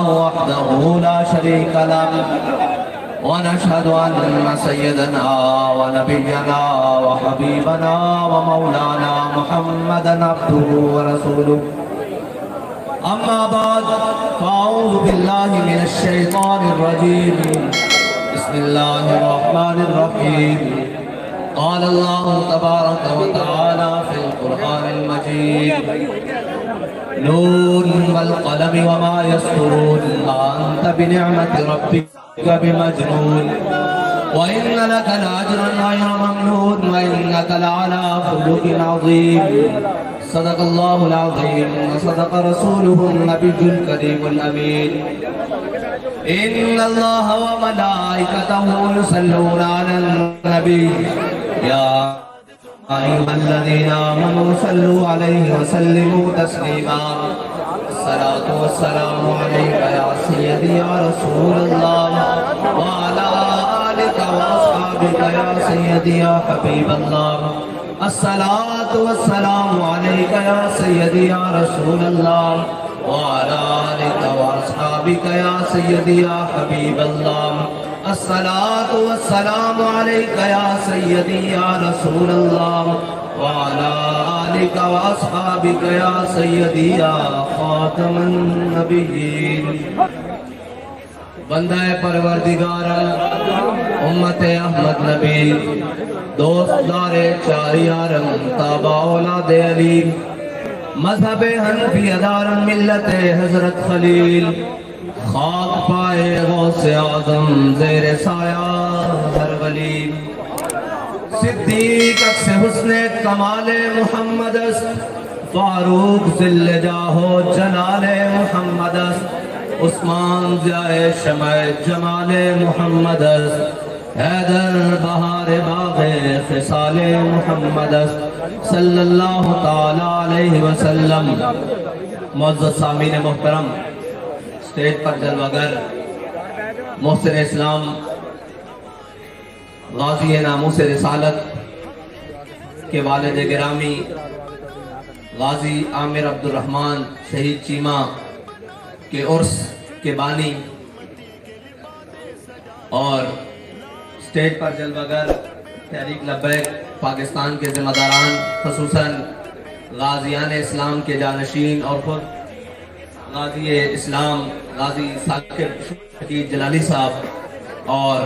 الله وحده لا شريك له ونشهد أن سيدنا ونبينا وحبيبنا ومولانا محمدا عبده ورسوله أما بعد فأعوذ بالله من الشيطان الرجيم بسم الله الرحمن الرحيم قال الله تبارك وتعالى في القرآن المجيد نون والقلم وما يسطرون ما أنت بنعمة ربك بمجنون وإن لك لأجرا غير ممنون وإنك لعلى خلق عظيم صدق الله العظيم وصدق رسوله النبي الكريم الأمين إن الله وملائكته يصلون على النبي يا أيها الذين آمنوا صلوا عليه وسلموا تسليما الصلاة والسلام عليك يا سيدي يا رسول الله وعلى آلك وأصحابك يا سيدي يا حبيب الله الصلاة والسلام عليك يا سيدي يا رسول الله وعلى آلك وأصحابك يا سيدي يا حبيب الله الصلاة والسلام عليك يا سيدي يا رسول الله وعلى آلك وأصحابك يا سيدي يا خاتم النبيين بندہ پروردگار امت احمد نبی دوست دار چاری آرم تابع اولاد علی مذہب حنفی ادار ملت حضرت خلیل خاک پائے غوث اعظم زیر سایہ ہر ولی صدیق اکس حسن کمال محمد فاروق ذل جاہو جلال محمد عثمان جائے شمع جمال محمد حیدر بہار باغ خصال محمد صلی اللہ تعالی علیہ وسلم معزز سامعین محترم اسٹیج پر جلوگر محسن اسلام غازی ناموس رسالت کے والد گرامی غازی عامر عبدالرحمن شہید چیمہ کے عرس کے بانی اور اسٹیج پر جلوگر تحریک لبیک پاکستان کے ذمہ داران خصوصاً غازیان اسلام کے جانشین اور خود غازی اسلام غازی ثاقب شکیب جلالی صاحب اور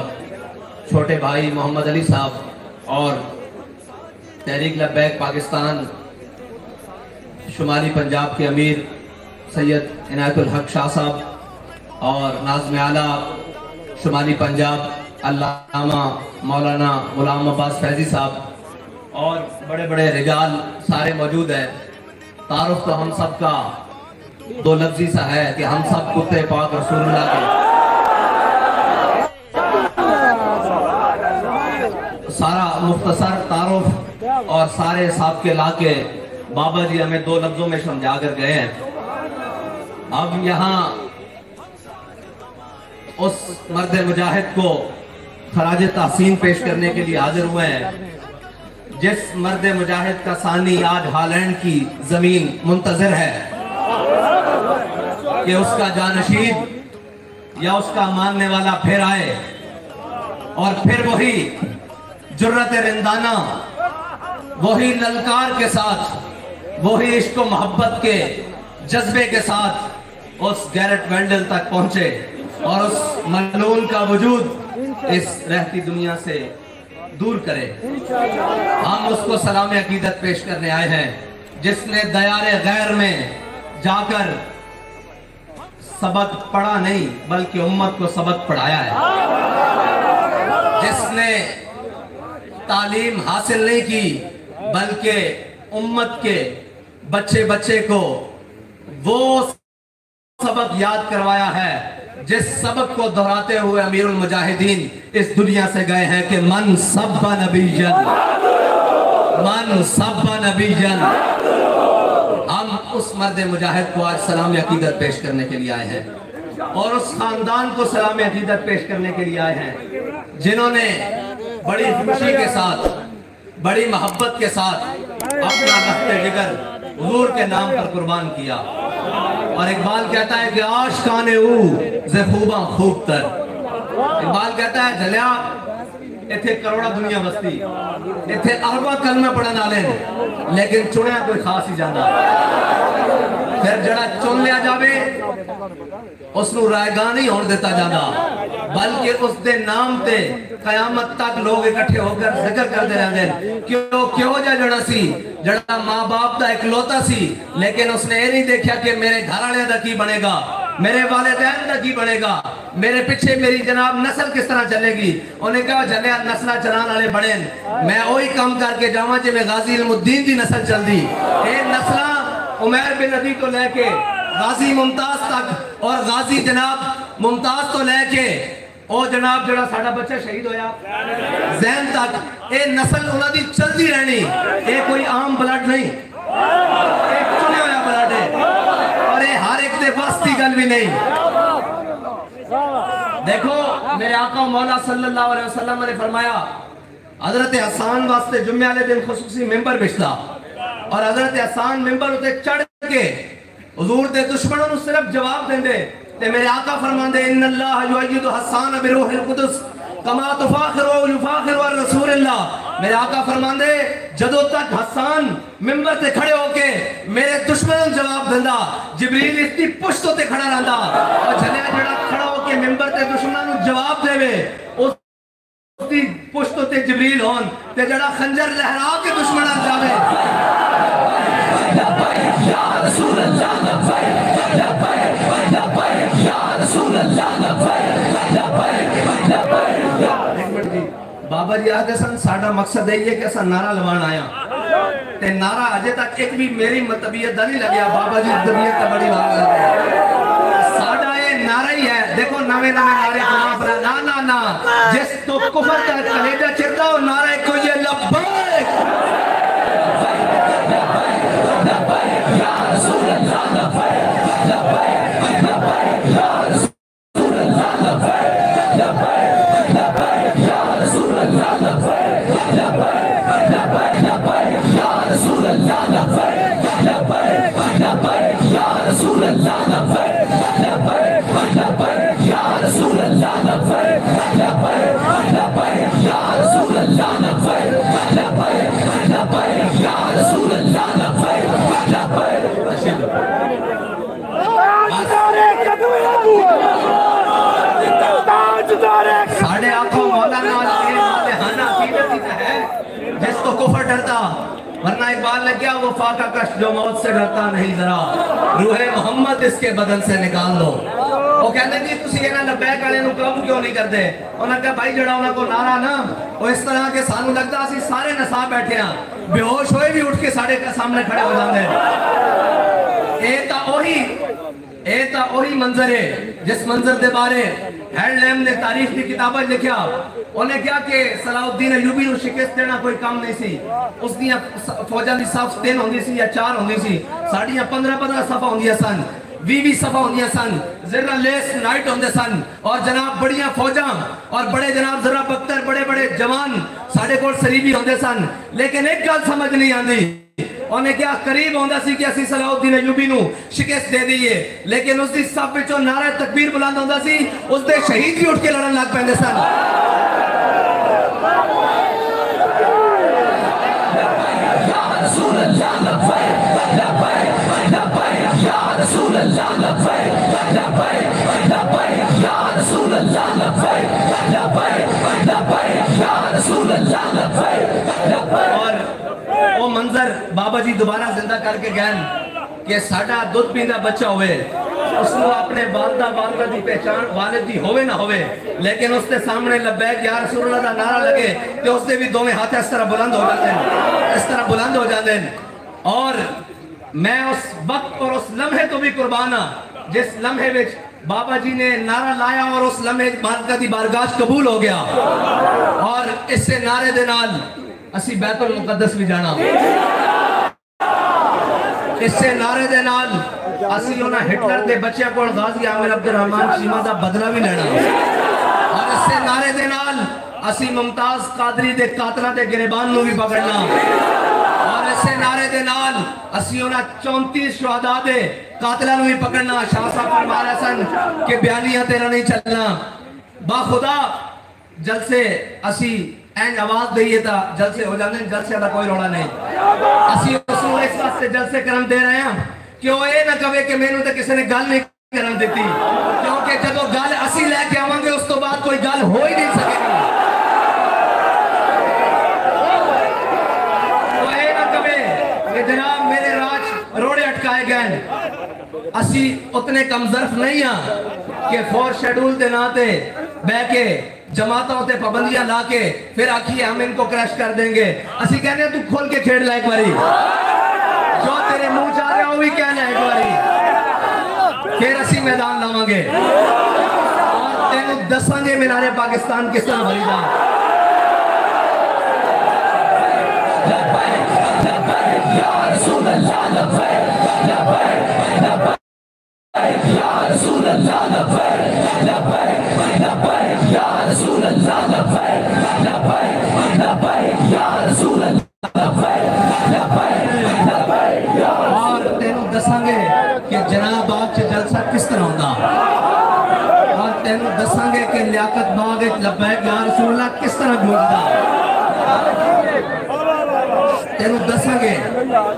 چھوٹے بھائی محمد علی صاحب اور تحریک لبیک پاکستان شمالی پنجاب کے امیر سید عنایت الحق شاہ صاحب اور ناظم اعلیٰ شمالی پنجاب علامہ مولانا غلام عباس فیضی صاحب اور بڑے بڑے رجال سارے موجود ہیں۔ تعارف تو ہم سب کا دو لفظی سا ہے کہ ہم سب کتے پاک رسول اللہ کے سارا مختصر تعارف اور سارے صاحب کے لا کے بابا جی ہمیں دو لفظوں میں سمجھا کر گئے ہیں۔ اب یہاں اس مرد مجاہد کو خراج تحسین پیش کرنے کے لیے حاضر ہوئے ہیں جس مرد مجاہد کا ثانی آج ہالینڈ کی زمین منتظر ہے کہ اس کا جانشین یا اس کا ماننے والا پھر آئے اور پھر وہی جرت رندانہ وہی للکار کے ساتھ وہی عشق و محبت کے جذبے کے ساتھ اس گیرٹ وینڈل تک پہنچے اور اس ملعون کا وجود اس رہتی دنیا سے دور کرے۔ ہم اس کو سلام عقیدت پیش کرنے آئے ہیں جس نے دیار غیر میں جا کر سبق پڑھا نہیں بلکہ امت کو سبق پڑھایا ہے، جس نے تعلیم حاصل نہیں کی بلکہ امت کے بچے بچے کو وہ سبق یاد کروایا ہے جس سبق کو دہراتے ہوئے امیر المجاہدین اس دنیا سے گئے ہیں کہ من سب نبی جن ہم اس مرد مجاہد کو آج سلام عقیدت پیش کرنے کے لیے آئے ہیں اور اس خاندان کو سلام عقیدت پیش کرنے کے لیے آئے ہیں جنہوں نے بڑی خوشی کے ساتھ بڑی محبت کے ساتھ اپنا لخت جگر حضور کے نام پر قربان کیا۔ اور اقبال کہتا ہے کہ آشکان او زے خوباں خوب تر. اقبال کہتا ہے جلیا ایتھے کروڑا دنیا بستی, ایتھے اربا کلمہ پڑھن والے لیکن چنیا کوئی خاص ہی جانا. پھر جڑا چن لیا جاوے اس نو رائے گاہ نہیں ہون دیتا جانا, بلکہ اس دے نام تے قیامت تک لوگ اکٹھے ہو کر ذکر کرتے رہتے ہیں. کیوں جڑا سی جڑا ماں باپ دا اکلوتا سی, لیکن اس نے یہ نہیں دیکھا کہ میرے گھر والے دا کی بنے گا, میرے والدین دا کی بنے گا, میرے پیچھے میری جناب نسل کس طرح چلے گی. انہیں کہا جلیا نسلہ چلان والے بڑے, میں وہی کام کر کے جاواں جے میں غازی علم الدین دی نسل چل دی. اے نسلہ عمیر بن عدی تو لے کے غازی ممتاز تک, اور غازی جناب ممتاز تو لے کے او جناب جڑا ساڑھا بچہ شہید ہویا زین تک, اے نسل انہاں دی چل دی رہنی. اے کوئی عام بلڈ نہیں, اے چنے ہویا بلڈ ہے, اور اے ہر ایک دے واسطی گل بھی نہیں. دیکھو میرے آقا مولا صلی اللہ علیہ وسلم نے فرمایا حضرت حسان واسطے جمعہ والے دن خصوصی ممبر بچتا, اور حضرت حسان ممبر ہوتے چڑھ کے حضور دے دشمنوں نے صرف جواب دیں دے. تے میرے آقا فرمان دے ان اللہ یؤید حسان بروح القدس کما تفاخر و یفاخر رسول اللہ. میرے آقا فرمان دے جدو تک حسان ممبر تے کھڑے ہو کے میرے دشمنوں جواب دندا, جبریل اس کی پشتوں تے کھڑا رہندا, اور جلیا جڑا کھڑا ہو کے ممبر تے دشمنوں جواب دے وے اس کی پشتوں تے جبریل ہون, تے جڑا خنجر لہرا کے دشمنوں جاوے یا رسول اللہ لبیک لبیک لبیک یا رسول اللہ لبیک لبیک لبیک. بابا جی آگے سن ساڑھا مقصد ہے یہ کہ اسا نعرہ لوان آیا, تے نعرہ آجے تک ایک بھی میری طبیعت دا نہیں لگیا. بابا جی طبیعت تا بڑی بات لگ ہے, ساڑھا یہ نعرہ ہی ہے. دیکھو نوے نعرے خلاف رہا نا نا نا, جس تو کفر کا کلیجہ چرتا ہو نعرہ کو یہ لبیک لبیک یا رسول اللہ لبیک لبیک لبیک یا رسول اللہ لبیک لبیک لبیک یا رسول اللہ لبیک لبیک لبیک لبیک یا رسول اللہ لبیک لبیک لبیک یا رسول اللہ لبیک لبیک لبیک یا رسول اللہ لبیک لبیک لبیک یا رسول اللہ لبیک لبیک لبیک یا رسول اللہ لبیک ساڑھے آنکھوں مولانا جس کو کفر ڈرتا, ورنہ اقبال نے کیا وہ فاقہ کش جو موت سے ڈرتا نہیں ذرا, روح محمد اس کے بدن سے نکال دو. وہ کہتے ہیں کہ تسی یہ نہ لبیک والے نو قبول کیوں نہیں کرتے. انہوں نے کہا بھائی جڑا انہوں کو نعرہ نا وہ اس طرح کے سانو لگتا اسی سارے نسا بیٹھے ہیں, بے ہوش ہوئے بھی اٹھ کے ساڑھے کے سامنے کھڑے ہو جاندے. اے تا اوہی منظر ہے جس منظر دے بارے ہیڈ لیم نے تاریخ کی کتابیں لکھیا. انہیں کیا کہ صلاح الدین ایوبی نو شکست دینا کوئی کام نہیں سی. اس دیاں فوجاں دی صف 3 ہوندی سی یا 4 ہوندی سی, ساڑیاں 15 صفحہ ہوندیاں سن, 20 صفحہ ہوندیاں سن, ذرا لیس نائٹ ہوندے سن, اور جناب بڑیاں فوجاں اور بڑے جناب ذرا بختر بڑے بڑے جوان ساڑھے کول سریبی ہوندے سن. لیکن ایک گل سمجھ نہیں آندی, انہیں کیا قریب ہوندہ سی کہ اسی صلاح الدین ایوبی نو شکست دے دیئے, لیکن اس دی صف وچوں نعرہ تکبیر بلند ہوندہ سی, اس دے شہید بھی اٹھ کے لڑن لگ پہندے سن. یا رسول اللہ لبیک لبیک لبیک یا رسول اللہ لبیک لبیک لبیک یا رسول اللہ لبیک لبیک لبیک یا رسول اللہ لبیک. اور وہ منظر بابا جی دوبارہ زندہ کر کے گئن کہ ساڑھا دودھ پیندہ بچہ ہوئے, اس نے اپنے والدہ دی پہچان والد دی ہوئے نہ ہوئے, لیکن اس نے سامنے لبیک یا رسول اللہ دا نعرہ لگے کہ اس نے بھی دوویں ہاتھ اس طرح بلند ہو جاتے ہیں, اس طرح بلند ہو جاتے ہیں. اور میں اس وقت اور اس لمحے تو بھی قربانا جس لمحے وچ بابا جی نے نعرہ لایا اور اس لمحے مالکہ دی بارگاہ قبول ہو گیا, اور اس سے نعرے دے نال اسی بیت المقدس بھی جانا, اس سے نعرے دے نال اسی انہاں ہٹلر دے بچے کو غازی عامر عبد الرحمن شیمہ دا بدلہ بھی لینا, اور اس سے نعرے دے نال اسی ممتاز قادری دے قاتلہ دے گریبان نو بھی پکڑنا, اور اس اسے نعرے دے نال اسی انہاں 34 شہداء دے قاتلاں نوں بھی پکڑنا. شاہ صاحب فرما رہے سن کہ بیانیاں تیرا نہیں چلنا. با خدا جلسے اسی این آواز دئیے تا جلسے ہو جاندے. جلسے دا کوئی روڑا نہیں. اسی رسول اس واسطے جلسے کرم دے رہے ہیں کہ وہ اے نہ کہے کہ مینوں تے کسی نے گل نہیں کرن دیتی, کیونکہ جدو گل اسی لے کے آواں گے اس تو بعد کوئی گل ہو ہی نہیں سکے گی. وہ اے نہ کہے کہ جناب میرے راج روڑے اٹکائے گئے. اسی اتنے کم ظرف نہیں ہیں کہ فور شیڈول دے ناتے بے کے جماعتوں تے پابندیاں لا کے پھر آکھیے ہم ان کو کریش کر دیں گے. اسی کہنے ہیں تو کھول کے کھیڑ لائے ایک باری, جو تیرے منہ جا رہے ہو بھی کہنا ہے ایک باری, پھر اسی میدان لاؤں گے اور تینوں دساں گے مینارے پاکستان کس طرح بھری جا. یا رسول اللہ لبیک لبیک لبیک یا رسول اللہ لبیک لبیک لبیک یا رسول اللہ لبیک لبیک لبیک یا رسول اللہ لبیک لبیک لبیک. اور تینوں دساں گے کہ جناب آج جلسہ کس طرح ہوگا, اور تینوں دساں گے کہ لیاقت باغ لبیک یا رسول اللہ کس طرح گونجدا. تینوں دساں گے,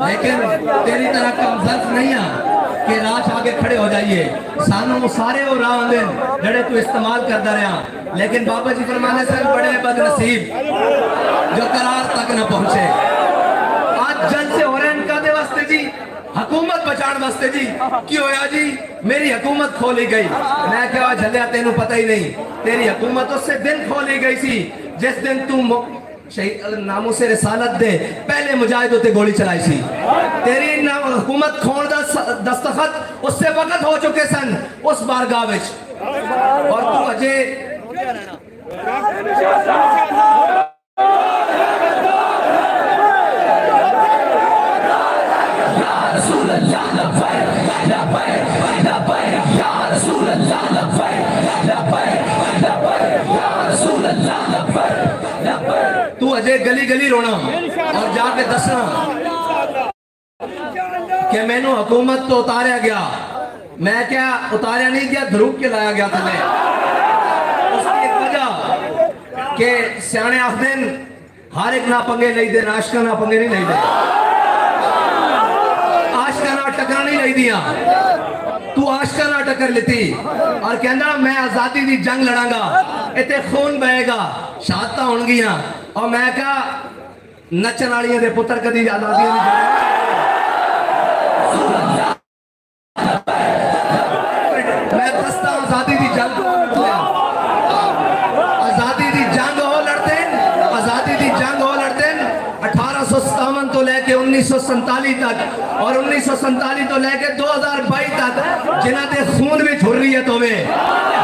لیکن تیری طرح کم ظرف نہیں ہے کہ راج آگے کھڑے ہو جائیے. سانوں سارے ہو راہ آندن جڑے تو استعمال کرتا رہا, لیکن بابا جی فرمانے سے بڑے بد نصیب جو قرار تک نہ پہنچے. آج جلسے ہو رہے ہیں کا دے واسطے جی, حکومت بچان واسطے جی. کی ہویا جی میری حکومت کھولی گئی. میں کہا جھلیا تینوں پتہ ہی نہیں, تیری حکومت اس سے دن کھولی گئی سی جس دن تو ناموں سے رسالت دے پہلے مجاہدوں تے گولی چلائی سی. تیری حکومت کھون دا دستخط اس سے وقت ہو چکے سن اس بارگاہ وچ, اور تو اجے یا رسول اللہ لبیک لبیک لبیک یا رسول اللہ لبیک لبیک لبیک یا رسول اللہ لبیک لبیک. تو اجے گلی گلی رونا اور جا کے دسنا کہ میں نو حکومت تو اتاریا گیا. میں کیا اتاریا نہیں گیا, دھروک کے لایا گیا تھا. اس کی ایک وجہ کہ سیانے آخدین ہر ایک نا پنگے لئی دے, آشکا نا پنگے نہیں لئی دے, آشکا نا ٹکرا نہیں لئی دیا. تو آشکا نا ٹکر لیتی اور کہنا میں آزادی دی جنگ لڑاں گا, اتے خون بہے گا, شہادتاں ہون گیاں. اور میں کہا نچن والیاں دے پتر کدی آزادیاں نہیں جڑے. میں دستا آزادی دی جنگ آزادی دی جنگ ہو لڑتے ہیں, آزادی دی جنگ ہو لڑتے ہیں 1857 تو لے کے 1947 تک اور 1947 تو لے کے 2022 تک جنہ دے خون میں حریت ہوئے,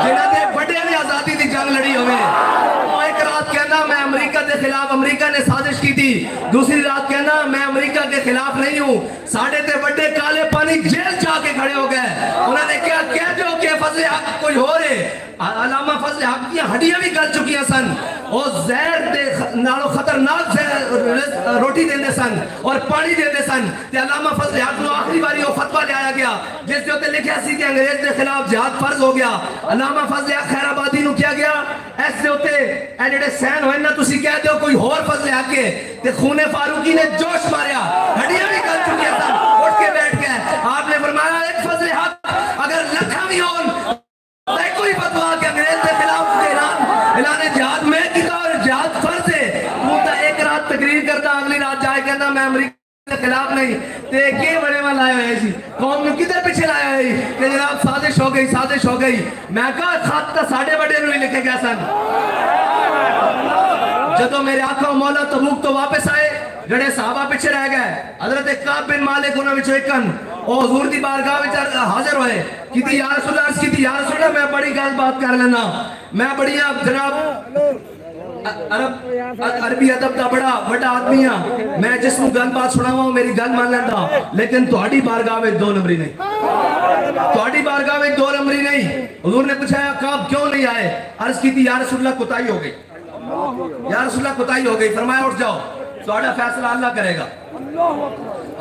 جنہ دے بڑے نے آزادی دی جنگ لڑی ہوئے. ایک رات کہنا میں امریکہ کے خلاف, امریکہ نے سازش کی تھی. دوسری رات کہنا میں امریکہ کے خلاف نہیں ہوں. ساڑھے تے بڑے کالے پانی جیل جا کے کھڑے ہو گئے. انہوں نے کیا کہہ جو کہ فضل حق کوئی ہو رہے. علامہ فضل حق کی ہڈیاں بھی گل چکی ہیں سن, اور زہر دے نالو خطرناک روٹی دیندے سن اور پانی دیندے سن. تے علامہ فضل حق نو آخری باری وہ فتوہ لے آیا گیا جس جو تے لکھیا سی کہ انگریز دے خلاف جہاد فرض ہو گیا. علامہ فضل حق خیر آبادی نو کیا گیا ایسے ہوتے اے جڑے سین ہوئے نا تسی کہہ دیو کوئی ہور فضل حق کے, تے خون فاروقی نے جوش ماریا, ہڈیاں بھی گل چکی ہیں سن, اٹھ کے بیٹھ گئے. آپ نے فرمایا ایک فضل حق اگر لکھا بھی ہون کوئی فتوہ کہ انگریز کے خلاف اعلان جہاد میں کیتا اور جہاد فرض ہے. وہ تا ایک رات تقریر کرتا, اگلی رات جائے کہنا میں امریکہ کے خلاف نہیں. تے کے بڑے میں لائے ہوئے سی قوم میں کدھر پیچھے لائے ہوئے کہ جناب سازش ہو گئی, سازش ہو گئی. میں کہا خط تا ساڑھے بڑے نوی لکھے گیا سن. جدو میرے آقا و مولا تبوک تو واپس آئے, جڑے صحابہ پیچھے رہ گئے, حضرت کعب بن مالک انہوں وچوں ایکن او حضور دی بارگاہ وچ حاضر ہوئے. کیتی یا رسول اللہ, کیتی یا رسول اللہ میں بڑی گل بات کر لینا, میں بڑی جناب عربی ادب دا بڑا بڑا آدمی ہاں, میں جس کو گل بات سناواں میری گل مان لینا, لیکن تہاڈی بارگاہ وچ دو نمبری نہیں, تہاڈی بارگاہ وچ دو نمبری نہیں. حضور نے پوچھا کعب کیوں نہیں آئے؟ عرض کیتی یا رسول اللہ کوتاہی ہو گئی, یا رسول اللہ کوتاہی ہو گئی. فرمایا اٹھ جاؤ. تھوڑا فیصلہ اللہ کرے گا۔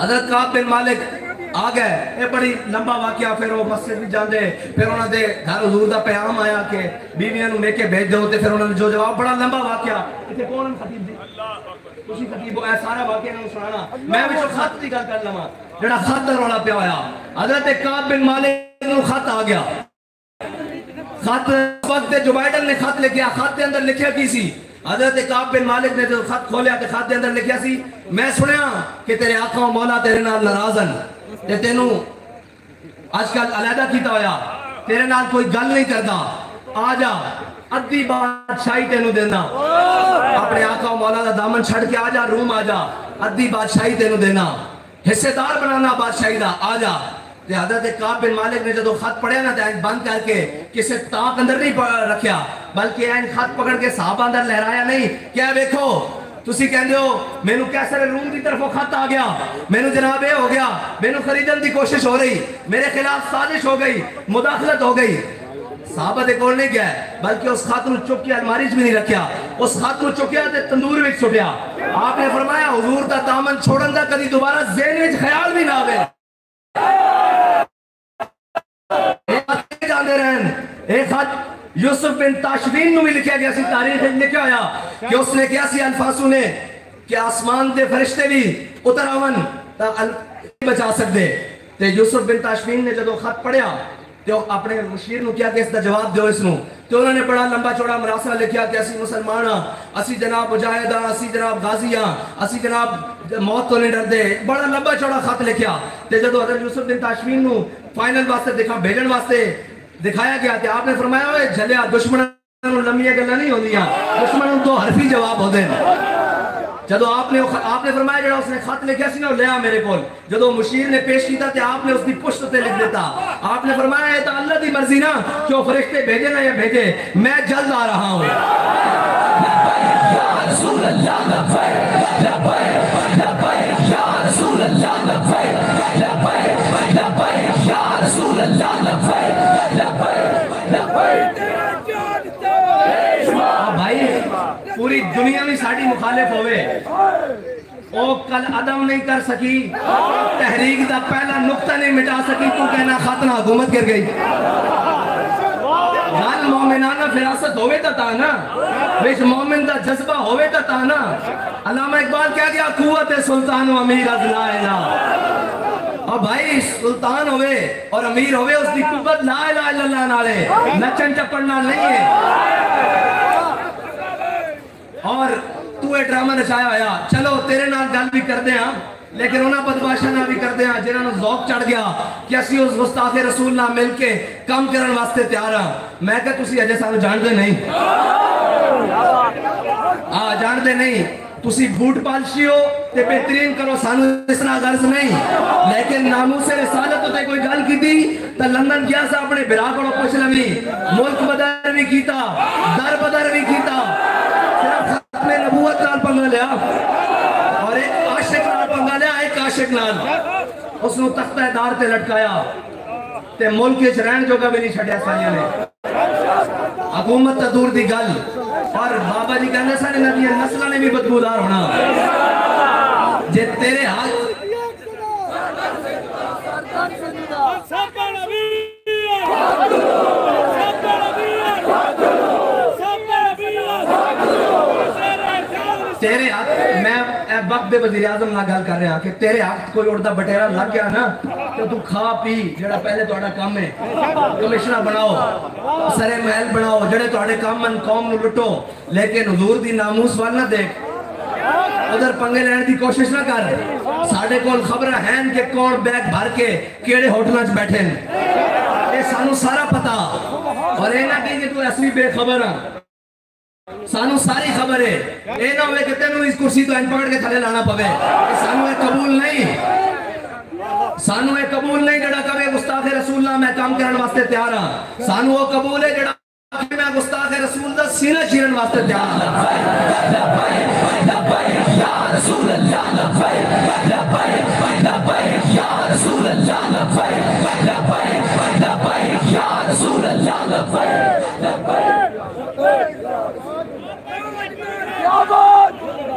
حضرت کعب بن مالک آ گئے، یہ بڑی لمبا واقعہ، پھر وہ مسجد بھی جاندے، پھر انہوں نے گھر حضور دا پیغام آیا کہ بیویاں نو لے کے بھیج دو، تے پھر انہوں نے جو جواب، بڑا لمبا واقعہ، اتنے کون خطیب دی اسی خطیب اے سارا واقعہ نو سنانا، میں بھی جو خط دی گل کر لواں جڑا خط دا رولا پیا ہویا۔ حضرت کعب بن مالک نو خط آ گیا، خط وقت جو بائیڈن نے خط لکھیا، خط دے اندر لکھیا کی سی؟ حضرت کعب بن مالک نے جو خط کھولیا کہ خط دے اندر لکھیا سی، میں سنیا کہ تیرے آقا و مولا تیرے نال ناراضن، تے تینوں آج کل علیحدہ کیتا ہویا، تیرے نال کوئی گل نہیں کردا، آ جا ادھی بادشاہی تینوں دینا، اپنے آقا و مولا دا دامن چھڑ کے آ جا، روم آ جا، ادھی بادشاہی تینوں دینا، حصے دار بنانا بادشاہی دا، آ جا۔ تے حضرت کعب بن مالک نے جدو خط پڑھیا نا تے بند کر کے کسے تاک اندر نہیں رکھیا، بلکہ این خط پکڑ کے صحابہ اندر لہرایا نہیں، کیا دیکھو تسی کہندے ہو مینوں کیسر روم دی طرف خط آ گیا، مینوں جناب اے ہو گیا، مینوں خریدن دی کوشش ہو رہی، میرے خلاف سازش ہو گئی، مداخلت ہو گئی۔ صحابہ دے کول نہیں گیا بلکہ اس خط نو چک کے الماری وچ بھی نہیں رکھیا، اس خط نو چکیا تے تندور وچ سٹیا۔ آپ نے فرمایا حضور دا دامن چھوڑن دا کدی دوبارہ ذہن وچ خیال بھی نہ آوے۔ جاندے رہن ایک خط یوسف بن تاشفین نو بھی لکھیا گیا سی، تاریخ لکھیا ہویا کہ اس نے کیا سی الفاسو نے کہ آسمان دے فرشتے بھی اتر آون تا بچا سکتے، تے یوسف بن تاشفین نے جدو خط پڑھیا تو اپنے مشیر نو کیا کہ اس دا جواب دیو اس نو، تو انہوں نے بڑا لمبا چوڑا مراسلہ لکھیا کہ اسی مسلمان ہاں، اسی جناب مجاہد ہاں، اسی جناب غازی ہاں، اسی جناب موت تو نہیں ڈر دے، بڑا لمبا چوڑا خط لکھیا۔ تے جدو حضرت یوسف بن تاشفین نو فائنل واسطے دکھا بھیجن واسطے دکھایا گیا کہ آپ نے فرمایا ہوئے جھلیا دشمنوں لمبیاں گلاں نہیں ہوندیاں، دشمنوں تو حرفی جواب ہو دیں۔ جدو آپ نے فرمایا جڑا اس نے خط لکھیا سی نا لیا میرے کول، جدو مشیر نے پیش کیتا تے آپ نے اس دی پشت تے لکھ دیتا، آپ نے فرمایا ہے تو اللہ دی مرضی نا کہ وہ فرشتے بھیجے نا یا بھیجے، میں جلد آ رہا ہوں۔ یا رسول اللہ لبیک لبیک لبیک یا رسول اللہ لبیک لبیک لبیک یا رسول اللہ لبیک لبیک لبیک۔ بھائی پوری دنیا میں ساڑی مخالف ہوئے، او کل عدم نہیں کر سکی، تحریک دا پہلا نقطہ نہیں مٹا سکی، تو کہنا خاتنہ حکومت گر گئی۔ غال مومنانہ فراست ہوئے تا نا، بیش مومن دا جذبہ ہوئے تا نا۔ علامہ اقبال کہہ گیا قوت سلطان و امیر از لا الہ، اور بھائی سلطان ہوئے اور امیر ہوئے اس دی قوت لا الہ الا اللہ نالے، نچن چپڑنا نہیں ہے۔ اور تو اے ڈرامہ نشایا ہویا، چلو تیرے نال گل بھی کر دے ہاں، لیکن انہاں بدماشاں نال بھی کر دے ہاں جنہاں نوں ذوق چڑھ گیا کہ اسی اس گستاخ رسول نال مل کے کام کرن واسطے تیار ہاں۔ میں کہ تسی اجے سانو جان دے نہیں، جان دے نہیں، تسی بوٹ پالشی ہو تے بہترین کرو، سانو اس طرح غرض نہیں، لیکن ناموس رسالت ہوتے کوئی گل کی دی تو لندن گیا سا اپنے برا کو پوچھ لمی، ملک بدر بھی کیتا، در بدر بھی کیتا، صرف ختم نبوت نال پنگا لیا، اور ایک عاشق نال پنگا لیا، ایک عاشق نال اس نے تختہ دار تے لٹکایا تے ملک اچ رہن جو بھی نہیں چھڑیا سائیاں نے، حکومت تا دور دی گل، اور بابا جی کہنے سارے نبی نسلہ نے بھی بدبودار ہونا، جے تیرے ہاتھ تیرے ہاتھ، میں وقت بے وزیر اعظم نہ گل کر رہا کہ تیرے ہاتھ کوئی اڑتا بٹیرا لگ گیا نا تو تو کھا پی، جڑا پہلے تو اڑا کام ہے کمیشنہ بناؤ، سرے محل بناؤ، جڑے تو اڑے کام من قوم نو لٹو، لیکن حضور دی ناموس وال نہ دیکھ، ادھر پنگے لینے دی کوشش نہ کر۔ ساڑھے کول خبر ہیں کہ کون بیگ بھر کے کیڑے ہوٹلانچ بیٹھے ہیں، اے سانو سارا پتا، اور اے نہ کہیں کہ تو اصلی بے خبر ہیں، سانو ساری خبر ہے، اے نہ ہوئے کہ تینوں اس کرسی تو ان پکڑ کے تھلے لانا پوے، سانو اے قبول نہیں، سانو اے قبول نہیں جڑا کبھی گستاخ رسول اللہ میں کام کرن واسطے تیار ہاں، سانو وہ قبول ہے جڑا کہ میں گستاخ رسول دا سینہ چیرن واسطے تیار ہاں۔ یا رسول اللہ لبیک لبیک لبیک یا رسول اللہ لبیک لبیک لبیک یا رسول اللہ لبیک لبیک۔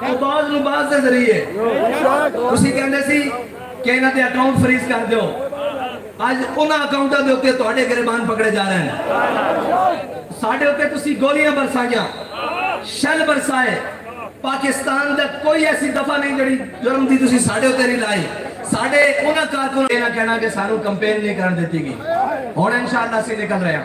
ਉਹ ਬਾਜ਼ ਨੂੰ ਬਾਜ਼ ਦੇ ਜ਼ਰੀਏ ਤੁਸੀਂ ਕਹਿੰਦੇ ਸੀ ਕਿ ਇਹਨਾਂ ਦੇ ਅਕਾਊਂਟ ਫਰੀਜ਼ ਕਰ ਦਿਓ ਅੱਜ ਉਹਨਾਂ ਅਕਾਊਂਟਾਂ ਦੇ ਉੱਤੇ ਤੁਹਾਡੇ ਗਰੇਬਾਨ ਪਕੜੇ ਜਾ ਰਹੇ ਨੇ ਸਾਡੇ ਉੱਤੇ ਤੁਸੀਂ ਗੋਲੀਆਂ ਬਰਸਾਈਆਂ ਸ਼ੈਲ ਬਰਸਾਏ ਪਾਕਿਸਤਾਨ ਦਾ ਕੋਈ ਐਸੀ ਦਫਾ ਨਹੀਂ ਜਿਹੜੀ ਜੁਰਮ ਦੀ ਤੁਸੀਂ ਸਾਡੇ ਉੱਤੇ ਨਹੀਂ ਲਾਈ ਸਾਡੇ ਉਹਨਾਂ ਕਾਰਕੁਨ ਇਹ ਨਾ ਕਹਿਣਾ ਕਿ ਸਾਨੂੰ ਕੰਪੇਨ ਨਹੀਂ ਕਰਨ ਦਿੱਤੀ ਗਈ ਹੁਣ ਇਨਸ਼ਾਅੱਲਾ ਅਸੀਂ ਨਿਕਲ ਰਹੇ ਹਾਂ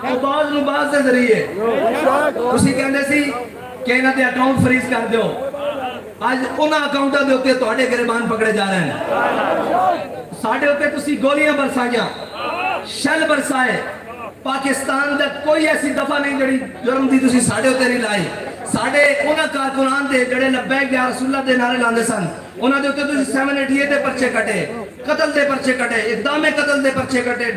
ਉਹ ਬਾਜ਼ ਨੂੰ ਬਾਜ਼ ਦੇ ਜ਼ਰੀਏ ਤੁਸੀਂ ਕਹਿੰਦੇ ਸੀ ਕਿ ਇਹਨਾਂ ਦੇ ਅਕਾਊਂਟ ਫਰੀਜ਼ ਕਰ ਦਿਓ ਅੱਜ ਉਹਨਾਂ ਅਕਾਊਂਟਾਂ ਦੇ ਉੱਤੇ ਤੁਹਾਡੇ ਗਰੇਬਾਨ ਪਕੜੇ ਜਾ ਰਹੇ ਨੇ ਸਾਡੇ ਉੱਤੇ ਤੁਸੀਂ ਗੋਲੀਆਂ ਬਰਸਾਈਆਂ ਸ਼ੈਲ ਬਰਸਾਏ ਪਾਕਿਸਤਾਨ ਦਾ ਕੋਈ ਐਸੀ ਦਫਾ ਨਹੀਂ ਜਿਹੜੀ ਜੁਰਮ ਦੀ ਤੁਸੀਂ ਸਾਡੇ ਉੱਤੇ ਨਹੀਂ ਲਾਈ ਸਾਡੇ ਉਹਨਾਂ ਕਾਰਕੁਨਾਨ ਦੇ ਜਿਹੜੇ ਲੱਬੈਕ ਯਾ ਰਸੂਲullah ਦੇ ਨਾਰੇ ਲਾਉਂਦੇ ਸਨ ਉਹਨਾਂ ਦੇ ਉੱਤੇ ਤੁਸੀਂ 788 ਦੇ ਪਰਚੇ ਕੱਟੇ ਕਤਲ ਦੇ ਪਰਚੇ ਕੱਟੇ ਇਕਦਾਮੇ ਕਤਲ ਦੇ ਪਰਚੇ ਕੱਟੇ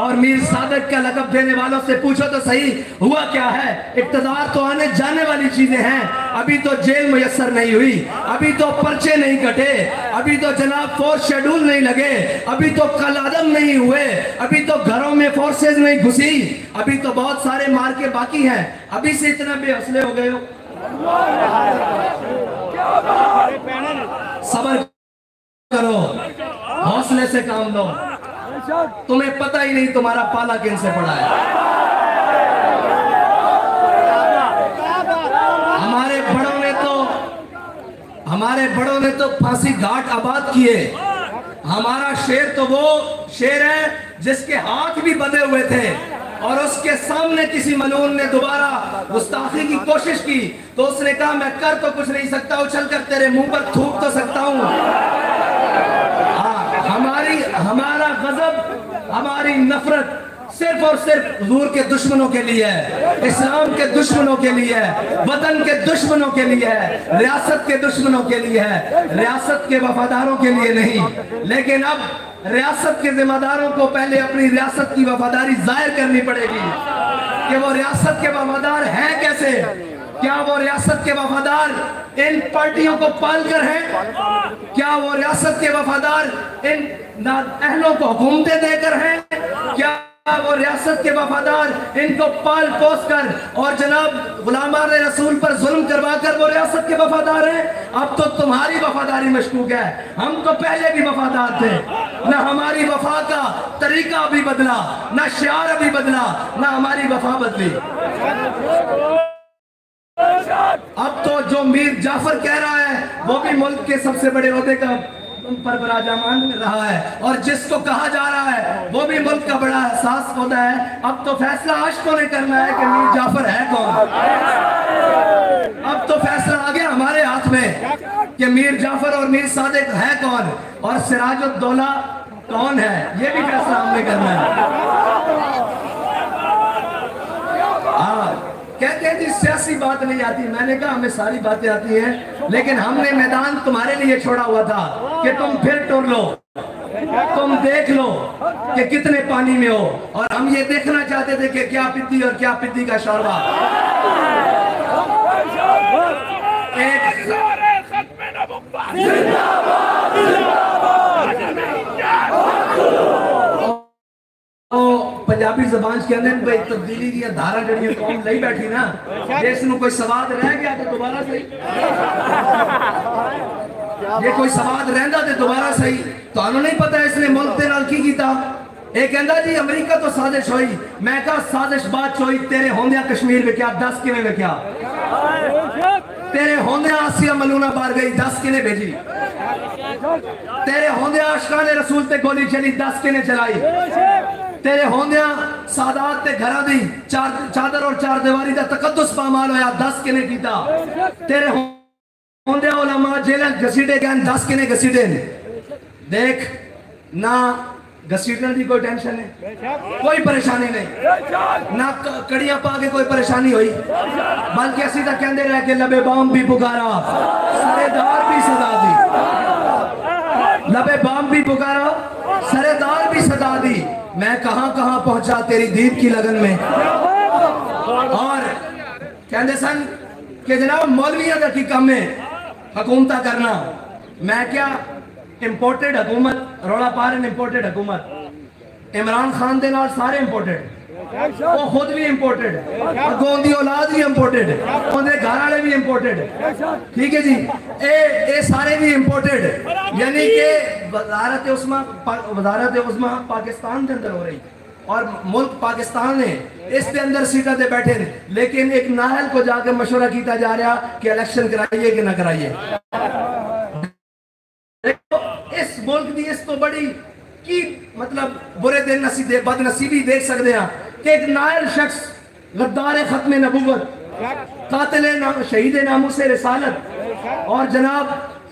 اور میر صادق کا لقب دینے والوں سے پوچھو تو صحیح ہوا کیا ہے؟ اقتدار تو آنے جانے والی چیزیں ہیں، ابھی تو جیل میسر نہیں ہوئی، ابھی تو پرچے نہیں کٹے، ابھی تو جناب فورس شیڈول نہیں لگے، ابھی تو قلعظم نہیں ہوئے، ابھی تو گھروں میں فورسز نہیں گھسی، ابھی تو بہت سارے مارکے باقی ہیں، ابھی سے اتنا بے حوصلے ہو گئے ہو؟ صبر کرو، حوصلے سے کام لو، تمہیں پتہ ہی نہیں تمہارا پالا کن سے پڑا ہے۔ ہمارے بڑوں نے تو پھانسی گھاٹ آباد کیے، ہمارا شیر تو وہ شیر ہے جس کے ہاتھ بھی بدے ہوئے تھے، اور اس کے سامنے کسی ملعون نے دوبارہ گستاخی کی کوشش کی تو اس نے کہا میں کر تو کچھ نہیں سکتا، اچھل کر تیرے منہ پر تھوک تو سکتا ہوں۔ ہمارا غضب، ہماری نفرت صرف اور صرف حضور کے دشمنوں کے لیے ہے، اسلام کے دشمنوں کے لیے ہے، وطن کے دشمنوں کے لیے ہے، ریاست کے دشمنوں کے لیے ہے، ریاست کے وفاداروں کے لیے نہیں۔ لیکن اب ریاست کے ذمہ داروں کو پہلے اپنی ریاست کی وفاداری ظاہر کرنی پڑے گی کہ وہ ریاست کے وفادار ہیں کیسے۔ کیا وہ ریاست کے وفادار ان پارٹیوں کو پال کر ہیں؟ کیا وہ ریاست کے وفادار ان اہلوں کو حکومتیں دے کر ہیں؟ کیا وہ ریاست کے وفادار ان کو پال پوس کر اور جناب غلامان رسول پر ظلم کروا کر وہ ریاست کے وفادار ہیں؟ اب تو تمہاری وفاداری مشکوک ہے، ہم تو پہلے بھی وفادار تھے، نہ ہماری وفا کا طریقہ بھی بدلا، نہ شعار بھی بدلا، نہ ہماری وفا بدلی۔ اب تو جو میر جعفر کہہ رہا ہے وہ بھی ملک کے سب سے بڑے عہدے کا پربراجمان رہا ہے، اور جس کو کہا جا رہا ہے وہ بھی ملک کا بڑا احساس ہوتا ہے۔ اب تو فیصلہ عاشقوں نے کرنا ہے کہ میر جعفر ہے کون۔ اب تو فیصلہ آ گیا ہمارے ہاتھ میں کہ میر جعفر اور میر صادق ہے کون، اور سراج الدولہ کون ہے، یہ بھی فیصلہ ہم نے کرنا ہے۔ کہتے ہیں جی سیاسی بات نہیں آتی، میں نے کہا ہمیں ساری باتیں آتی ہیں، لیکن ہم نے میدان تمہارے لیے چھوڑا ہوا تھا کہ تم پھر ٹور لو، تم دیکھ لو کہ کتنے پانی میں ہو، اور ہم یہ دیکھنا چاہتے تھے کہ کیا پتی اور کیا پتی کا شوربہ۔ پنجابی زبان کے اندر بھئی تبدیلی دیا دھارا جڑی قوم لئی بیٹھی نا، جس نو کوئی سواد رہ گیا تو دوبارہ صحیح، یہ کوئی سواد رہندا تے دوبارہ صحیح۔ تو انہوں نہیں پتا اس نے ملک دے نال کی کیتا۔ ایک کہندا جی امریکہ تو سازش ہوئی، میں کہا سازش بات ہوئی تیرے ہوندیاں کشمیر میں کیا 10 کنے میں کیا، تیرے ہوندیاں آسیہ ملونہ بار گئی 10 کنے بھیجی، تیرے ہوندیاں عاشقان رسول تے گولی چلی 10 کنے چلائی، تیرے ہوندیاں سادات تے گھرہ دی چادر اور چار دیواری دا تقدس پامال ہویا 10 کنے کیتا، تیرے ہوندیاں علماء جیلن گھسیٹے گئن 10 کنے گھسیٹے۔ دیکھ نہ گھسیٹنے دی کوئی ٹینشن ہے، کوئی پریشانی نہیں، نہ کڑیاں پا کے کوئی پریشانی ہوئی، بلکہ اسی تک کہندے رہے کہ لبے بام بھی پکارا سرے دار بھی صدا دی، لبے بام بھی پکارا سرے دار بھی صدا دی، میں کہاں کہاں پہنچا تیری دید کی لگن میں۔ اور کہندے سن کہ جناب مولویاں دا کی کم ہے حکومتہ کرنا، میں کیا امپورٹڈ حکومت روڑا پارن امپورٹڈ حکومت، عمران خان دے نال سارے امپورٹڈ، وہ خود بھی امپورٹڈ، اگوں دی اولاد بھی امپورٹڈ، ان دے گھر والے بھی امپورٹڈ، ٹھیک ہے جی، اے سارے بھی امپورٹڈ، یعنی کہ وزارت عظمیٰ پاکستان دے اندر ہو رہی، اور ملک پاکستان ہے، اس دے اندر سیٹا دے بیٹھے، لیکن ایک ناہل کو جا کے مشورہ کیتا جا رہا کہ الیکشن کرائیے کہ نہ کرائیے۔ اس ملک دی اس تو بڑی کی مطلب برے دن بد نصیبی دیکھ سکتے ہیں کہ ایک نائل شخص غدار ختم نبوت، قاتل شہید ناموس رسالت، اور جناب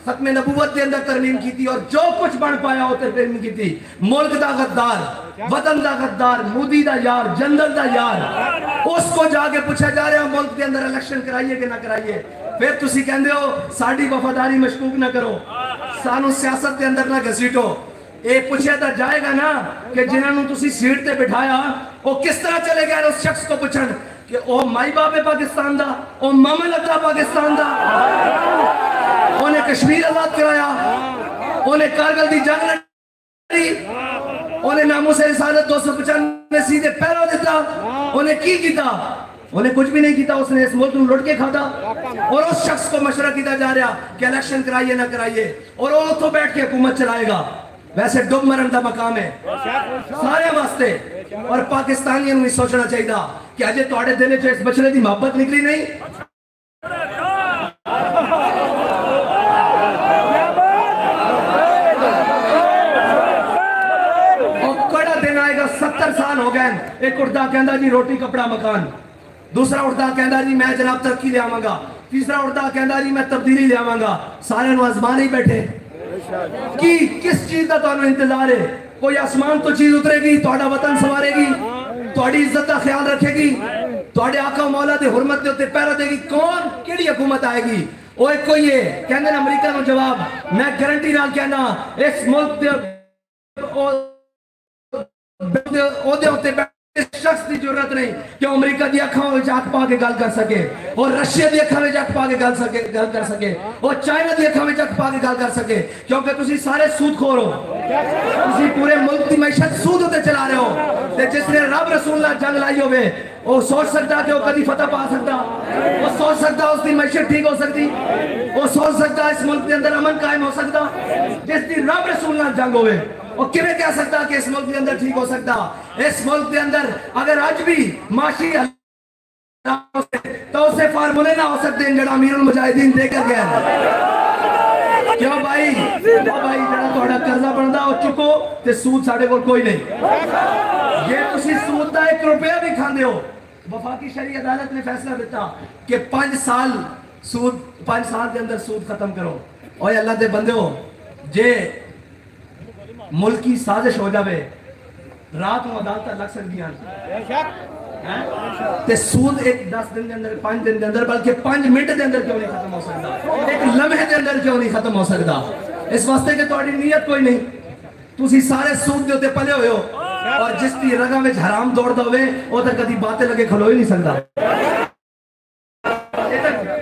ختم نبوت دے اندر ترمیم کی تھی، اور جو کچھ بن پایا وہ ترمیم کی تھی، ملک دا غدار، وطن دا غدار، مودی دا یار، جنرل دا یار، اس کو جا کے پوچھا جا رہا ملک دے اندر الیکشن کرائیے کہ نہ کرائیے، پھر تسی کہندے ہو ساڑی وفاداری مشکوک نہ کرو، سانو سیاست دے اندر نہ گھسیٹو۔ یہ پوچھا تھا جائے گا نا کہ جنہوں نے تسی سیٹ تے بٹھایا وہ کس طرح چلے گئے اس شخص کو پوچھن کہ او مائی باپ پاکستان دا، او ماما لگا پاکستان دا، انہیں کشمیر آزاد کرایا، انہیں کارگل دی جنگ لڑی، انہیں ناموس رسالت 295 سیدھے پیرو دیتا، انہیں کی کیتا؟ انہیں کچھ بھی نہیں کیتا، اس نے اس ملک میں لٹ کے کھاتا، اور اس شخص کو مشورہ کیتا جا رہا کہ الیکشن کرائیے نہ کرائیے، اور وہ تو بیٹھ کے حکومت چلائے گا۔ ویسے ڈب مرن دا مقام ہے سارے واسطے، اور پاکستانیوں نے سوچنا چاہیے کہ اجے تواڈے دل وچ اس بچڑے دی محبت نکلی نہیں؟ اور کڑا دن آئے گا، 70 سال ہو گئے، ایک اڑتا کہندا جی روٹی کپڑا مکان، دوسرا اڑتا کہندا جی میں جناب ترقی لے آواں گا، تیسرا اڑتا کہندا جی میں تبدیلی لے آواں گا، سارے نو آزمان ہی بیٹھے کی کس چیز کا تانوں انتظار ہے؟ کوئی آسمان تو چیز اترے گی، تہاڈا وطن سوارے گی، تہاڈی عزت کا خیال رکھے گی، تہاڈے آقا مولا دے حرمت دے اوتے پہرا دے گی، کون کیڑی حکومت آئے گی؟ او ایک کوئی ہے کہندے امریکہ نو جواب میں گارنٹی نال کہنا اس ملک دے او دے اوتے اس شخص دی ضرورت نہیں کہ امریکہ دی اکھاں وچ اکھ پا کے گل کر سکے، اور رشیا دی اکھاں وچ اکھ پا کے گل کر سکے، اور چائنا دی اکھاں وچ اکھ پا کے گل کر سکے، کیونکہ تسی سارے سود خور ہو، تسی پورے ملک دی معیشت سود تے چلا رہے ہو، تے جس نے رب رسول اللہ جنگ لائی ہوئے وہ سوچ سکتا کہ وہ کدی فتح پا سکتا، وہ سوچ سکتا اس دی معیشت ٹھیک ہو سکتی، وہ سوچ سکتا اس ملک کے اندر امن قائم ہو سکتا، جس دی رب رسول اللہ جنگ ہوئے وہ کیویں کہہ سکتا کہ اس ملک کے اندر ٹھیک ہو سکتا؟ اس ملک کے اندر اگر آج بھی معاشی تو اسے فارمولے نہ ہو سکتے ہیں جڑا امیر المجاہدین دے کر گئے۔ کیوں بھائی جڑا تہاڈا قرضہ بندا او چکو تے سود ساڈے کول کوئی نہیں، یہ تسی سود دا 1 روپیہ بھی کھاندے ہو۔ وفاقی شرعی عدالت نے فیصلہ دیتا کہ 5 سال کے اندر سود ختم کرو۔ اور اللہ دے بندے ہو جے ملکی سازش ہو جاوے رات و عدالتہ لگ سکتی ہیں تے سود ایک 10 دن دے اندر 5 دن دے اندر بلکہ 5 منٹ دے اندر کیوں نہیں ختم ہو سکتا، ایک لمحے دے اندر کیوں نہیں ختم ہو سکتا؟ اس واسطے کہ تہاڈی نیت کوئی نہیں، تسی سارے سود دے اوتے پلے ہوئے ہو، اور جس دی رگاں وچ حرام دوڑدا ہوئے او تے کدی باتیں لگے کھلو ہی نہیں سکدا۔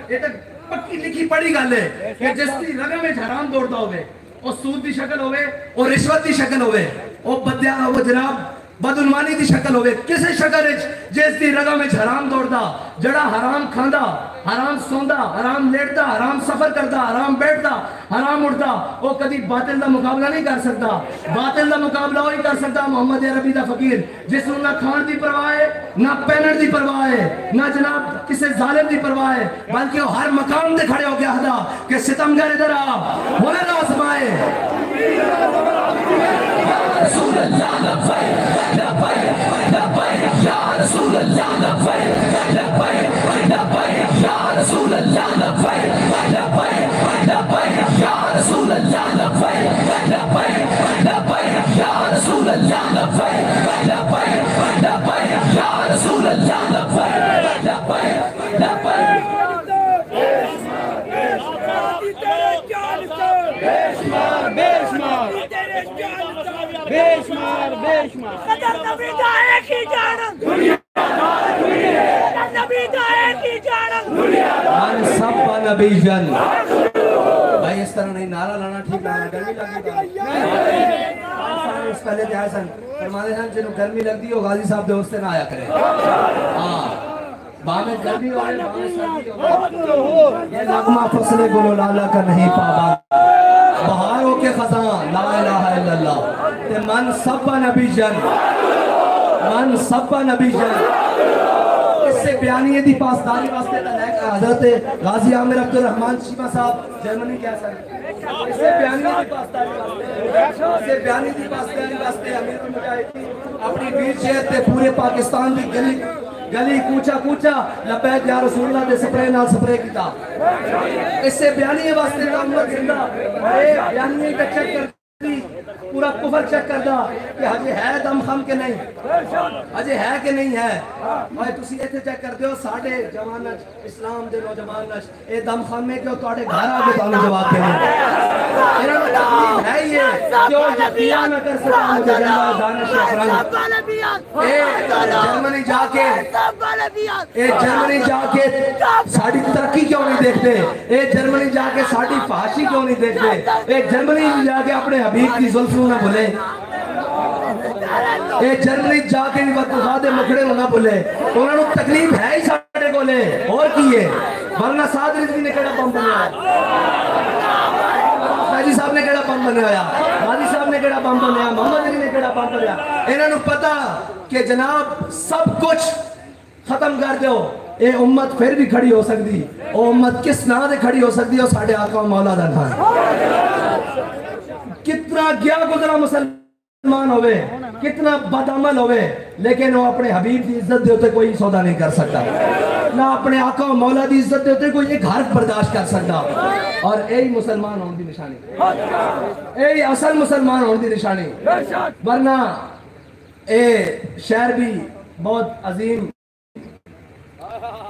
یہ تک پکی لکھی پڑھی گل ہے کہ جس دی رگاں وچ حرام دوڑدا ہوئے، او سود دی شکل ہوئے، او رشوت دی شکل ہوئے، او جناب بدعنوانی دی شکل ہوئے، کسے شکل ہے جس دی رگاں وچ حرام دوڑدا، جڑا حرام کھاندا، حرام سوندا، حرام لیٹدا، حرام سفر کردا، حرام بیٹھدا، حرام اٹھدا، وہ کدی باطل دا مقابلہ نہیں کر سکتا۔ باطل دا مقابلہ وہی کر سکتا محمد عربی دا فقیر جس نوں نہ کھان دی پرواہ ہے، نہ پہنن دی پرواہ ہے، نہ جناب کسے ظالم دی پرواہ ہے، بلکہ وہ ہر مقام دے کھڑے ہو کے آہدا کہ ستمگر ادھر آ بولے نہ آزمائے۔ رسول اللہ لبیک لبیک لبیک یا رسول اللہ لبیک لبیک لبیک یا رسول اللہ لبیک لبیک لبیک یا رسول اللہ لبیک لبیک لبیک یا رسول اللہ لبیک لبیک لبیک یا رسول اللہ لبیک لبیک لبیک۔ قدر نبی دا ایک ہی جانم، نبی دا ایک ہی جانم، من سب نبی جن۔ بھائی اس طرح نہیں نعرہ لانا ٹھیک ہے، گرمی لگی اس پہلے تھے حسن فرمانے ہیں جنہوں گرمی لگ دی ہو غازی صاحب دے اس سے نہ آیا کرے، باہمیں گرمی ہو باہمیں سردی ہو، یہ نغمہ فصل گلو لالا کا نہیں پابا بہاروں کے خزاں لا الہ الا اللہ تے من سب نبی جن، من سب نبی جن۔ اس سے بیانیے دی پاسداری واسطے حضرت غازی عامر عبدالرحمن شیمہ صاحب جرمنی کیا سر اس سے بیانیے دی پاسداری واسطے، اس سے بیانیے دی پاسداری واسطے امیر المجاہدین اپنی ویر شہر تے پورے پاکستان دی گلی کوچا کوچا لبیک یا رسول اللہ دے سپرے نال سپرے کیتا۔ اس سے بیانیے واسطے تعمل زندہ، اے بیانیے کا چیک کر دی پورا کفر چیک کردا کہ ہجے ہے دم خم کے نہیں، ہجے ہے کہ نہیں ہے۔ اور تسی ایتھے چیک کردے ہو ساڈے جوان اسلام دے نوجوان اے دم خم ہے کہ تواڈے گھر آ کے تانوں جواب دینے انہاں نوں تکلیف ہے یہ کیوں یقین نہ کر سکا مجھے جناب دانش افرنگ اے جرمنی جا کے ساڑی ترقی کیوں نہیں دیکھتے، اے جرمنی جا کے ساڑی فحاشی کیوں نہیں دیکھتے، اے جرمنی جا کے اپنے حبیب کی ظلفوں نہ بھولے، اے جرمنی جا کے وطنخواہ دے مکھڑے نہ بھولے، انہوں نے تکلیف ہے ہی ساڑے کو لے اور کیے ورنہ سعد رضوی نے کہڑا بم بنایا، حاجی صاحب نے کہڑا بم بنایا، حاجی صاحب نے کہڑا بم بنایا، محمد علی نے کہڑا بم بنایا۔ انہوں نے پتا کہ جناب سب کچھ ختم کر دیو، اے امت پھر بھی کھڑی ہو سکتی، او امت کس نام دے کھڑی ہو سکتی ہے ساڑھے آقا و مولا دا نام۔ کتنا گیا گزرا مسلمان ہوئے، کتنا بدعمل ہوئے، لیکن وہ اپنے حبیب دی عزت دے ہوتے کوئی سودا نہیں کر سکتا، نہ اپنے آقا و مولا دی عزت دے ہوتے کوئی ایک حرف برداشت کر سکتا۔ اور اے مسلمان ہون دی نشانی، اے اصل مسلمان ہون دی نشانی، ورنہ اے شہر بھی بہت عظیم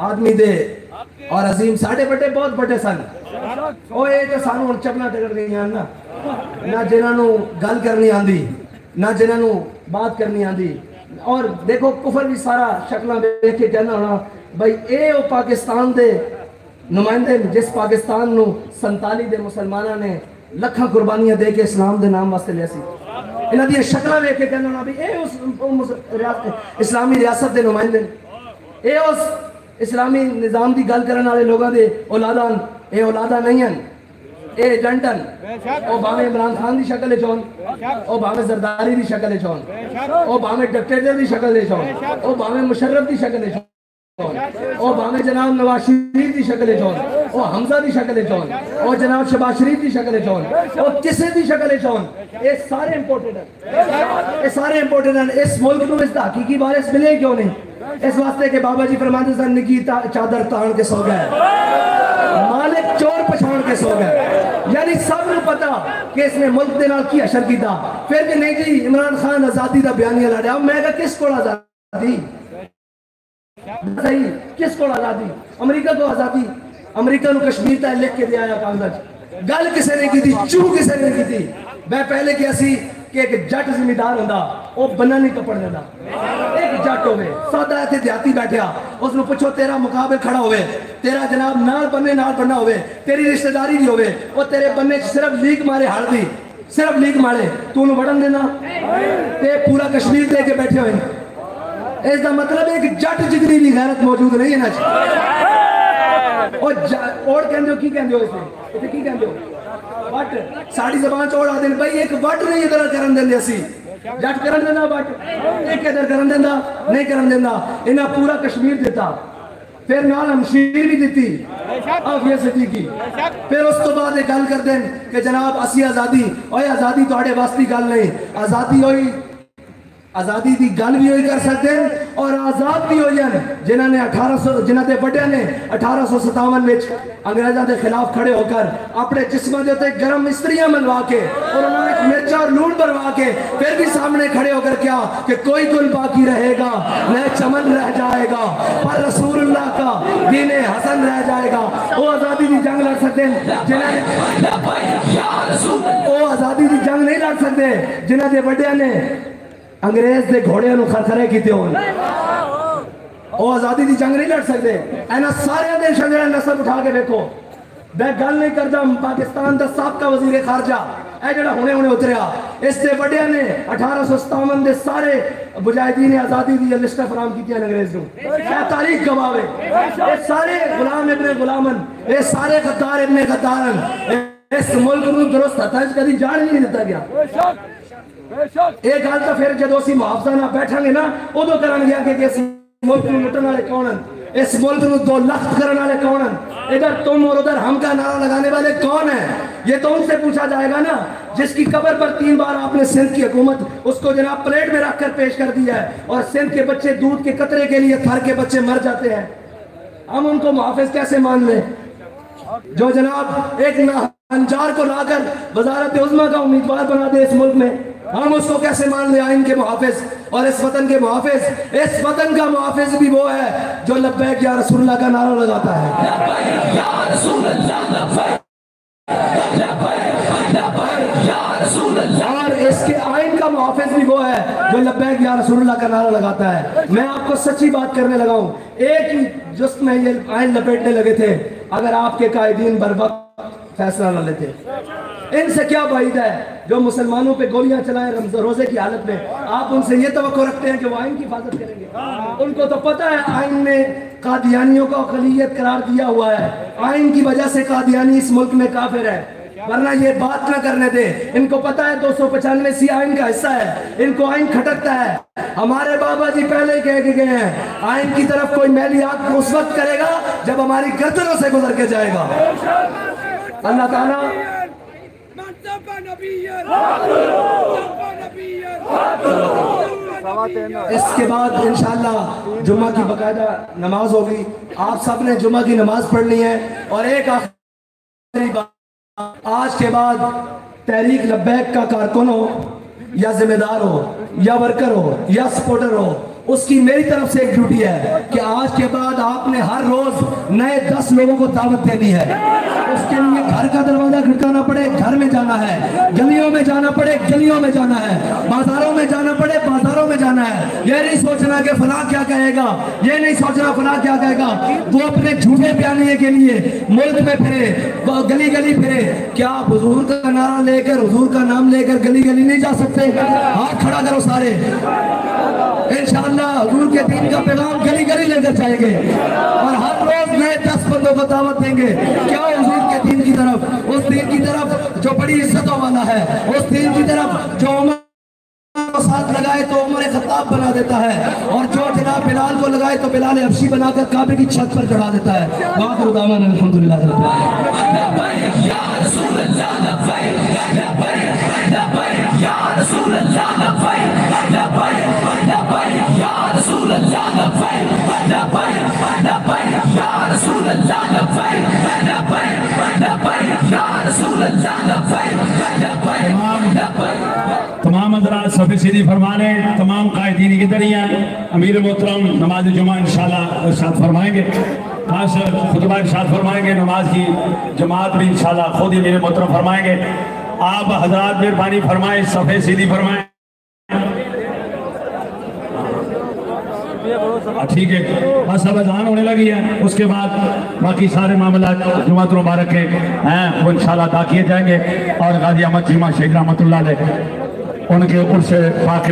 آدمی دے اور عظیم ساڑھے بڑے بہت بڑے سن، او اے جو سانو چپنا ٹکڑ گئی ہیں نہ جنہاں نو گل کرنی آندی نہ جنہاں نو بات کرنی آندی۔ اور دیکھو کفر بھی سارا شکلہ دیکھ کے کہنا ہونا بھائی اے او پاکستان دے نمائندے جس پاکستان نو 47 دے مسلمانہ نے لکھاں قربانیاں دے کے اسلام دے نام واسطے لے سی، انہاں دی شکلہ دیکھ کے کہنا ہونا بھائی اے اس اسلامی ریاست دے نمائندے، اے اس اسلامی نظام دی گل کرنے والے لوگوں دے اولادان، اے اولادہ نہیں ہیں، اے جنٹن او بھاویں عمران خان دی شکل چون، او بھاویں زرداری دی شکل چون، او بھاویں ڈکٹیٹر دی شکل چون، او بھاویں مشرف دی شکل چون، او بھاویں جناب نواز شریف دی شکل چون، او حمزہ دی شکل چون، او جناب شہباز شریف دی شکل چون، او کسے دی شکل چون، اے سارے امپورٹنٹ ہیں، اے سارے امپورٹنٹ ہیں۔ اس ملک کو اس دا حقیقی وارث ملے کیوں نہیں؟ اس واسطے کہ بابا جی فرماتے ہیں نگی چادر تان کے سو گئے، مالک چور پچھان کے سو گئے، یعنی سب نے پتا کہ اس نے ملک دے نال کی اشر کیتا، پھر کہ نہیں جی عمران خان آزادی دا بیانیہ لڑیا، میں کہا کس کو آزادی؟ صحیح کس کو آزادی؟ امریکہ کو آزادی، امریکہ نو کشمیر تا لکھ کے دیا آیا کاغذ، گل کسے نے کی تھی، چوہ کسے نے کی تھی، میں پہلے کیا سی کہ ایک جٹ زمیندار ہوندہ وہ بنا نہیں کپڑ دینا، ایک جٹ ہوئے سادہ ایتھے دیہاتی بیٹھیا، اس نے پوچھو تیرا مقابل کھڑا ہوئے، تیرا جناب نال بننا ہوئے، تیری رشتہ داری بھی ہوئے، وہ تیرے بننے صرف لیگ مارے ہڑ دی، صرف لیگ مارے تو انہوں بڑھن دینا، تے پورا کشمیر دے کے بیٹھے ہوئے، اس دا مطلب ہے کہ جٹ جتنی بھی غیرت موجود نہیں ہے نا چاہیے، اور کہندے ہو کی کہندے ہو اسے کی کہندے ہو وٹ ساڑی زبان چوڑ آدھیں بھائی ایک وٹ نہیں ادھر کرن دیں دے اسی جٹ کرن دینا وٹ ایک ادھر کرن دینا نہیں کرن دینا، انہاں پورا کشمیر دیتا، پھر نال ہمشیر بھی دیتی آفیہ صدیقی، پھر اس تو بعد ایک گل کر دیں کہ جناب اسی آزادی، اوہ آزادی تو آڑے واسطی گل نہیں، آزادی ہوئی آزادی دی گل بھی ہوئی کر سکتے ہیں اور آزاد بھی ہوئی ہیں جنہوں نے 1857 میں انگریزوں کے خلاف کھڑے ہو کر اپنے جسموں کے اوپر گرم استریاں منوا کے اور انہوں نے مرچا اور لون بھروا کے پھر بھی سامنے کھڑے ہو کر کیا کہ کوئی گل باقی رہے گا نہ چمن رہ جائے گا پر رسول اللہ کا دین حسن رہ جائے گا، وہ آزادی دی جنگ لڑ سکتے ہیں وہ آزادی دی جنگ نہیں لڑ سکتے جنہوں نے بڑے نے انگریز دے گھوڑے انہوں خرخرے کیتے ہوئے، وہ آزادی دی جنگ نہیں لڑ سکتے، اینا سارے دن شجرہ نصب اٹھا کے دیکھو، میں گل نہیں کرتا پاکستان دا سابقہ وزیر خارجہ اے جڑا ہونے اتریا، اس سے بڑے نے 1857 دے سارے مجاہدین آزادی دی لسٹہ فراہم کیتی ہیں انگریز نو، اے تاریخ گواوے، اے سارے غلام ابن غلامن، اے سارے غدار ابن غدارن، اس ملک نو درست ہتھاج کدی جان نہیں دیتا گیا۔ ایک حال تو پھر جدو اسی محافظہ نہ بیٹھا گے نا ادو کرن گیا کہ اس ملک نو لٹن والے کون ہیں، اس ملک نو 2 لخت کرن والے کون ہیں، ادھر تم اور ادھر ہم کا نعرہ لگانے والے کون ہیں، یہ تو ان سے پوچھا جائے گا نا جس کی قبر پر 3 بار آپ نے سندھ کی حکومت اس کو جناب پلیٹ میں رکھ کر پیش کر دیا ہے اور سندھ کے بچے دودھ کے قطرے کے لیے تھر کے بچے مر جاتے ہیں، ہم ان کو محافظ کیسے مان لیں جو جناب ایک انجار کو لا کر وزارت عظمیٰ کا امیدوار بنا دے اس ملک میں، ہم اس کو کیسے مان لیں آئین کے محافظ اور اس وطن کے محافظ؟ اس وطن کا محافظ بھی وہ ہے جو لبیک یا رسول اللہ کا نعرہ لگاتا ہے۔ اور اس کے آئین کا محافظ بھی وہ ہے جو لبیک یا رسول اللہ کا نعرہ لگاتا ہے۔ میں آپ کو سچی بات کرنے لگا ہوں، ایک ہی جس میں یہ آئین لپیٹنے لگے تھے اگر آپ کے قائدین بر وقت فیصلہ نہ لیتے۔ ان سے کیا بعید ہے جو مسلمانوں پہ گولیاں چلائیں روزے کی حالت میں، آپ ان سے یہ توقع رکھتے ہیں کہ وہ آئین کی حفاظت کریں گے؟ ان کو تو پتہ ہے آئین میں قادیانیوں کو اقلیت قرار دیا ہوا ہے، آئین کی وجہ سے قادیانی اس ملک میں کافر ہے، ورنہ یہ بات نہ کرنے دے۔ ان کو پتہ ہے 295 آئین کا حصہ ہے، ان کو آئین کھٹکتا ہے۔ ہمارے بابا جی پہلے کہہ کے گئے ہیں آئین کی طرف کوئی میلی آنکھ اس وقت کرے گا جب ہماری گردنوں سے گزر کے جائے گا۔ اللہ تعالیٰ اس کے بعد انشاءاللہ جمعہ کی باقاعدہ نماز ہوگی، آپ سب نے جمعہ کی نماز پڑھنی ہے۔ اور ایک آخری بات، آج کے بعد تحریک لبیک کا کارکن ہو یا ذمہ دار ہو یا ورکر ہو یا سپورٹر ہو، اس کی میری طرف سے ایک ڈیوٹی ہے کہ آج کے بعد آپ نے ہر روز نئے 10 لوگوں کو دعوت دینی ہے۔ اس کے لیے گھر کا دروازہ کھٹکانا پڑے گھر میں جانا ہے، گلیوں میں جانا پڑے گلیوں میں جانا ہے، بازاروں میں جانا پڑے بازاروں میں جانا ہے۔ یہ نہیں سوچنا کہ فلاں کیا کہے گا، یہ نہیں سوچنا فلاں کیا کہے گا۔ وہ اپنے جھوٹے بیانیے کے لیے ملک میں پھرے، گلی گلی پھرے۔ کیا آپ حضور کا نعرہ لے کر حضور کا نام لے کر گلی گلی نہیں جا سکتے؟ ہاتھ کھڑا کرو سارے، انشاءاللہ حضور کے دین کا پیغام گلی گلی لے کر جائیں گے اور ہر روز نئے 10 بندوں کو دعوت دیں گے۔ کیا حضور کے دین کی طرف، اس دین کی طرف جو بڑی عزتوں والا ہے، اس دین کی طرف جو عمر کو ساتھ لگائے تو عمر خطاب بنا دیتا ہے، اور جو جناب بلال کو لگائے تو بلال حبشی بنا کر کعبے کی چھت پر چڑھا دیتا ہے۔ وآخر دعوانا الحمدللہ رب العالمین۔ یا رسول اللہ لبیک لبیک لبیک یا رسول اللہ لبیک لبیک لبیک یا رسول اللہ لبیک لبیک لبیک یا رسول اللہ لبیک لبیک لبیک یا رسول اللہ لبیک لبیک۔ تمام حضرات صف سیدھی فرما لیں، تمام قائدین کی دریا امیر محترم نماز جمعہ انشاءاللہ ارشاد فرمائیں گے، خاص خطبہ ارشاد فرمائیں گے، نماز کی جماعت بھی انشاءاللہ خود ہی میرے محترم فرمائیں گے۔ آپ حضرات مہربانی فرمائیں، صف سیدھی فرمائیں۔ ٹھیک ہے، بس اب اذان ہونے لگی ہے، اس کے بعد باقی سارے معاملات جمعۃ المبارک کے ہیں وہ انشاءاللہ ادا کیے جائیں گے، اور غازی احمد چیمہ شیخ رحمۃ اللہ علیہ ان کے عرس پاک